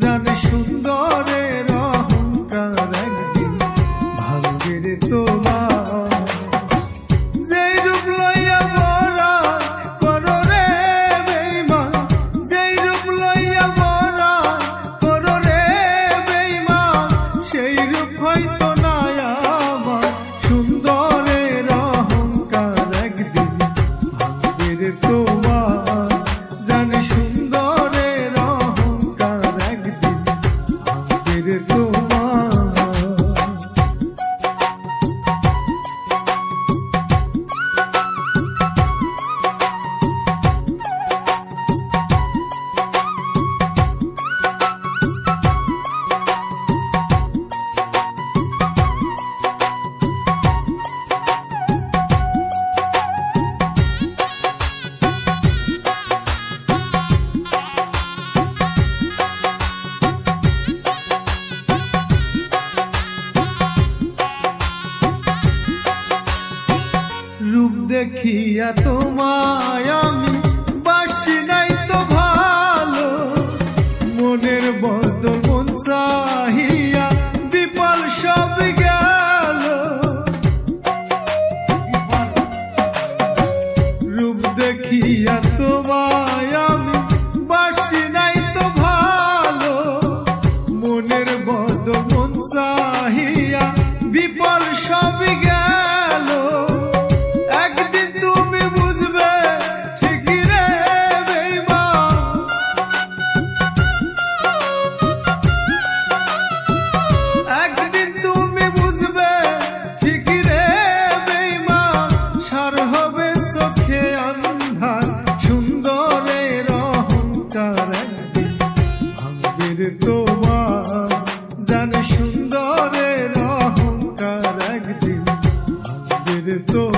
জানে সুন্দরের অহংকার একদিন ভাঙবে রে তোমার। যেই রূপ লইয়া বড়া করো রে বেঈমান, যেই রূপ লইয়া বড়া করো রে বেঈমান, সেই রূপ হয়তো না আমার। সুন্দরের অহংকার একদিন ভাঙবে রে তোমার, জানে সুন্দরের অহংকার একদিন ভাঙবে রে তোমার। রূপ দেখিয়া তোমায় আমি বাসি নাই তো ভালো, মনের বদল মন চাহিয়া বিফল সব গেল। রূপ দেখিয়া তোমায় আমি বাসি নাই তো ভালো, মনের বদল মন চাহিয়া বিফল সব গেল। তোমার জানে সুন্দরের অহংকার একদিন ভাঙবে রে তোমার।